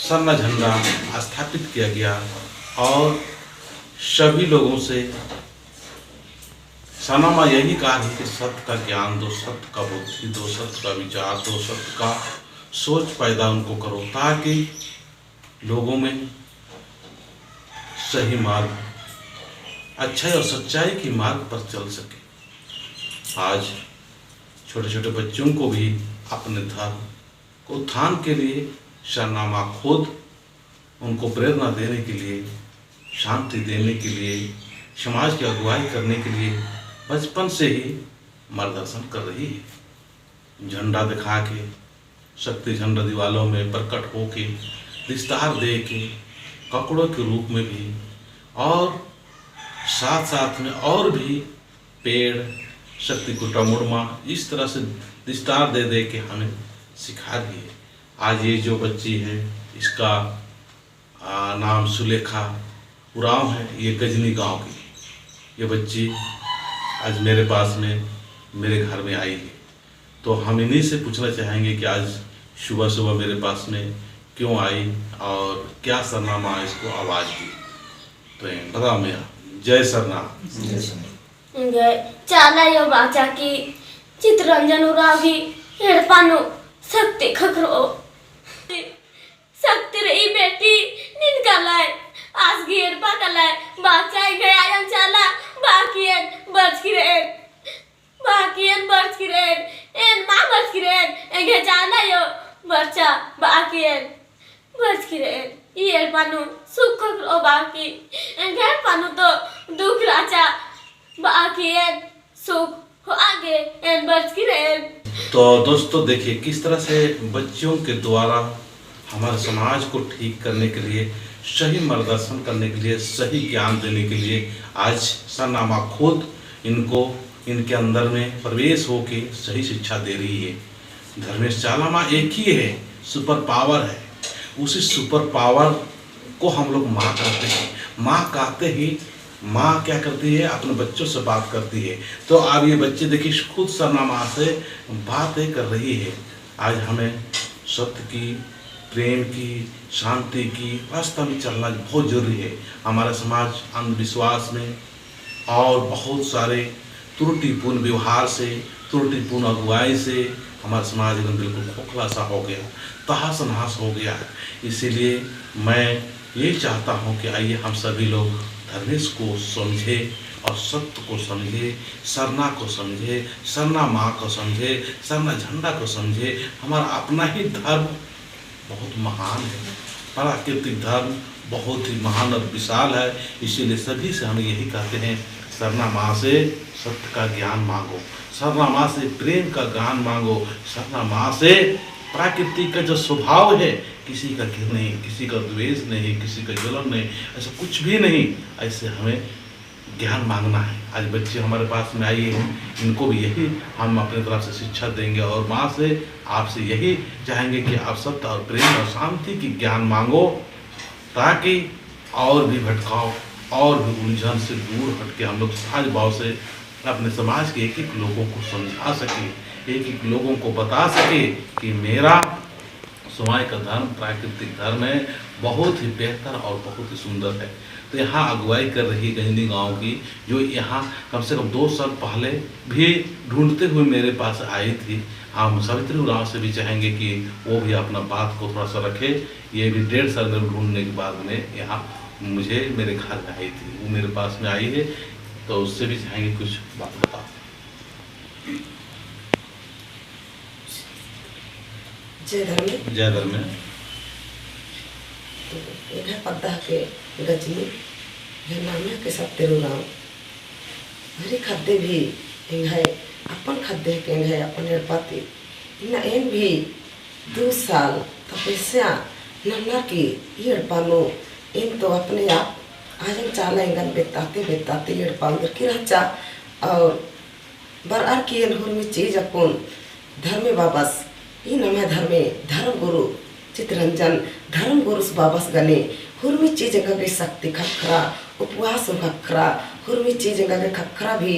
सरना झंडा स्थापित किया गया और सभी लोगों से सरना माँ यही कहा है कि सत्य का ज्ञान दो, सत्य का बुद्धि दो, सत्य का विचार दो, सत्य का सोच पैदा उनको करो ताकि लोगों में सही मार्ग, अच्छाई और सच्चाई की मार्ग पर चल सके। आज छोटे छोटे बच्चों को भी अपने धर्म को उत्थान के लिए सरना माँ खुद उनको प्रेरणा देने के लिए, शांति देने के लिए, समाज की अगुवाई करने के लिए बचपन से ही मार्गदर्शन कर रही है। झंडा दिखा के, शक्ति झंडा दीवालों में प्रकट होके, विस्तार दे के, ककड़ों के रूप में भी और साथ साथ में और भी पेड़, शक्ति कुटा मुड़मा, इस तरह से विस्तार दे दे के हमें सिखा रही है। आज ये जो बच्ची है इसका नाम सुलेखा उरांव है, ये गजनी गांव की ये बच्ची आज मेरे पास में मेरे घर में आई है। तो हम इन्हीं से पूछना चाहेंगे कि आज सुबह सुबह मेरे पास में क्यों आई और क्या सरना माँ इसको आवाज़ दी। तो बताओ मैया। जय सरना। चाला यो बाचा की चित्ररंजन उरावी हेड़पानो शक्ति खखरो शक्ति रही बेटी निनका लाए आज की हेड़पा का लाए बाचा गया आयन चाला बाकियन बच की रेन एन मां बच की रेन एगे चाला यो बच्चा बाकियन बच की रेन ये पानु सुख खखरो बाकी एगे पानु तो दुख राचा बाकियन सुख हो आगे एन बच की रेन। तो दोस्तों देखिए किस तरह से बच्चों के द्वारा हमारे समाज को ठीक करने के लिए, सही मार्गदर्शन करने के लिए, सही ज्ञान देने के लिए आज सरना माँ खुद इनको इनके अंदर में प्रवेश होके सही शिक्षा दे रही है। धर्मेश चाला माँ एक ही है, सुपर पावर है। उसी सुपर पावर को हम लोग माँ कहते हैं। माँ कहते ही माँ क्या करती है, अपने बच्चों से बात करती है। तो अब ये बच्चे देखिए खुद सरना माँ से बातें कर रही है। आज हमें सत्य की, प्रेम की, शांति की रास्ता में चलना बहुत जरूरी है। हमारा समाज अंधविश्वास में और बहुत सारे त्रुटिपूर्ण व्यवहार से, त्रुटिपूर्ण अगुवाई से हमारा समाज एकदम बिल्कुल खोखला सा हो गया, तहस नहस हो गया है। इसीलिए मैं ये चाहता हूँ कि आइए हम सभी लोग धर्मेश को समझे और सत्य को समझे, सरना को समझे, सरना माँ को समझे, सरना झंडा को समझे। हमारा अपना ही धर्म बहुत महान है, प्राकृतिक धर्म बहुत ही महान और विशाल है। इसीलिए सभी से हम यही कहते हैं, सरना माँ से सत्य का ज्ञान मांगो, सरना माँ से प्रेम का ज्ञान मांगो, सरना माँ से प्राकृतिक का जो स्वभाव है, किसी का घृण नहीं, किसी का द्वेष नहीं, किसी का जलन नहीं, ऐसा कुछ भी नहीं, ऐसे हमें ज्ञान मांगना है। आज बच्चे हमारे पास में आई हैं, इनको भी यही हम अपनी तरफ से शिक्षा देंगे और माँ से आपसे यही चाहेंगे कि आप सत्य और प्रेम और शांति की ज्ञान मांगो ताकि और भी भटकाव और भी उलझन से दूर हटके हम लोग सहज भाव से अपने समाज के एक एक लोगों को समझा सके, एक एक लोगों को बता सके कि मेरा समाज का धर्म प्राकृतिक धर्म है, बहुत ही बेहतर और बहुत ही सुंदर है। तो यहाँ अगुवाई कर रही गजनी गांव की, जो यहाँ कम से कम 2 साल पहले भी ढूंढते हुए मेरे पास आई थी। हम सावित्री उरांव से भी चाहेंगे कि वो भी अपना बात को थोड़ा सा रखे। ये भी 1.5 साल में ढूंढने के बाद में यहाँ मुझे मेरे घर में आई थी, वो मेरे पास में आई है, तो उससे भी चाहेंगे कुछ बात बताओ। जय धर्म। जय धर्म। तो एक है पद्दा के गजनी नामिया के सत्य राम हरी खद्दे भी हिंग है अपन खद्दे के है अपन पाती इन एन भी 2 साल तपस्या नन्ना की ये पानो इन तो अपने आप आज चाला इंगन बेताते बेताते ये पाउंडर की रचा और बरार की हुर में चीज अपन धर्मे बाबस ये नमे धर्मे धर्म गुरु चित्ररंजन धर्म गुरु बाबस गने हुर्मी चीज जगह के शक्ति खखरा उपवास खखरा हुर्मी चीज जगह के खखरा भी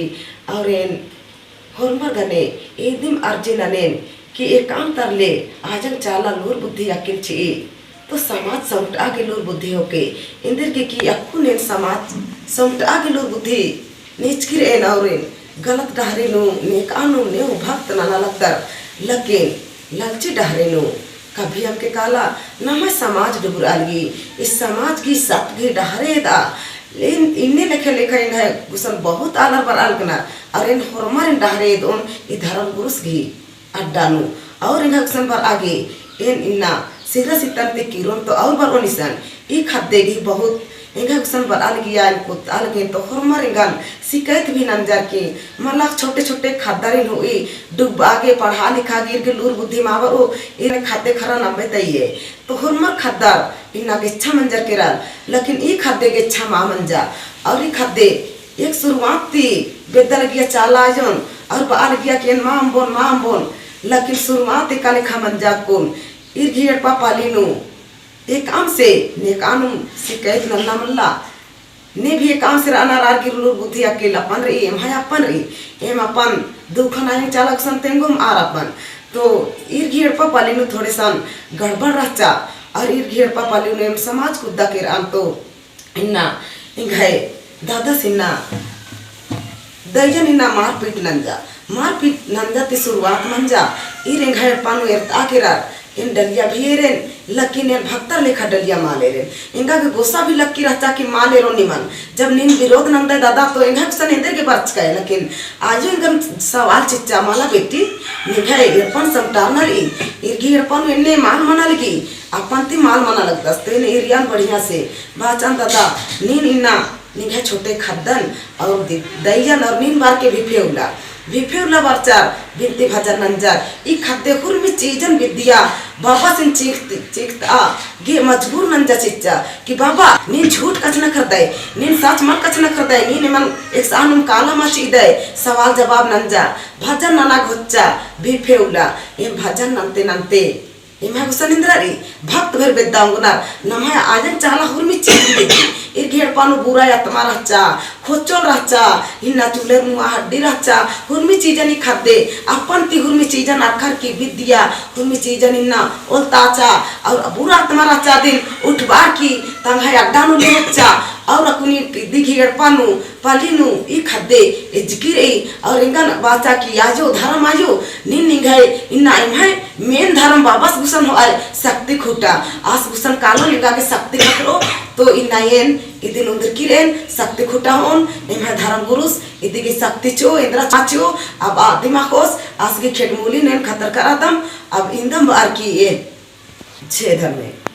और इन हुर्मर गने एक दिन अर्जे ननेन कि एकांत तरले आजन चाला लूर बुद्धि अकिल छी तो समाज समटा गेलोर बुद्धि होके इंदर की अक्कू ने समाज समटा गेलोर बुद्धि निचकिर एन और गलत डहरे नु नेकानु ने भक्त नाना लगतर लेकिन लालची डहरे नु कभी हमके काला नम समाज डुबुरालगी इस समाज की सतगी डहरे दा लेन इन्ने लेखे लेखा इन है गुसन बहुत आलर पर आलकना और इन हरमर इन डहरे दोन इ धर्म गुरुस घी अड्डानु और इन गुसन पर आगे इन इन्ना सिरा सितन ते किरोन तो और बार ओनिसन इ खद्देगी बहुत इंगा गुसन पर आल गया इनको आल गए तो हरमर इंगन शिकायत भी नंजर की मलाक छोटे छोटे खद्दारिन हुई डूब आगे पढ़ा लिखा गिर के लूर बुद्धि मावरो इन खाद्य खरा न बताइए तो हरमर खद्दार इन्ना के इच्छा मंजर केराल लेकिन ई खाद्य के इच्छा मा मंजा और ई खाद्य एक शुरुआत थी बेदल गया चाला जन और बाल गया के माम बोन लेकिन शुरुआत काले खा मंजा कोन इर घियर पापा लीनु एक काम से ने कानून शिकायत नल्ला मल्ला ने भी एक काम से राना रार की लूर बुद्धि अकेला अपन रही एम है अपन रही एम अपन दुखन आए चालक सन तेंगुम आर अपन तो इर घियर पापा लीनु थोड़े सन गड़बड़ रहचा और इर घियर पापा लीनु एम समाज कुद्दा के राम तो इन्ना इंघाए दादा सिन्ना दयन इन्ना मारपीट नंजा ते शुरुआत मंजा इर इंघाए पानु एर आकेरा इन डलिया भी रेन लकी ने भक्तर लेखा डलिया माले रेन इनका के गुस्सा भी लक्की रहता कि माले रो निमन जब नीन विरोध नंदा दादा तो इनका सन इंदर के बच गए लेकिन आज इनका सवाल चिच्चा माला बेटी निघा इरपन समटाना री इरगी इरपन इन्ने माल मना लगी अपन ती माल मना लगता तो इन एरियान बढ़िया से बाचन दादा नीन इन्ना निघा छोटे खद्दन और दयन और नीन बार के विफेउला बच्चा बिनती भजन नंजर ई खाद्य हुर्मी चीजन विद्या बाबा सिन चीखता गे मजबूर नंजा चिच्चा कि बाबा नीन झूठ कच न कर दे नीन सच मत कच न कर दे नीन मन एक सानुम काला मची दे सवाल जवाब नंजा भजन नना घोच्चा विफेउला ये भजन नंते इमा गुसन इंद्रारी भक्त भर बेदांगुना नमाय आजन चाला हुर्मी चीज इर घेर पानु बुरा या तुम्हारा चा खोचोल रचा इन्ना चूले मुआ हड्डी रचा हुर्मी चीजन ही खादे अपन ती हुर्मी चीजन आखर की विद्या हुर्मी चीजन इन्ना ओलताचा और बुरा तुम्हारा चा दिन उठबार की तंगाय अड्डानु ले बच्चा और अकुनी दिघिर पानु पालिनु ई खादे इजगिरे और इंगन बाचा की आजो धर्म आजो निन निघाय इन्ना इमहाय मेन धर्म बाबा गुसन हो आय शक्ति खुटा आस गुसन कालो लिगा के शक्ति खटरो तो इनायन इदिन उंदर किरेन शक्ति खुटा होन इमहाय धर्म गुरुस इदि की शक्ति चो इंद्रा चाचो अब दिमाग होस आस की खेडमूली नेन खतर करादम अब इंदम बार की ये छे धर्म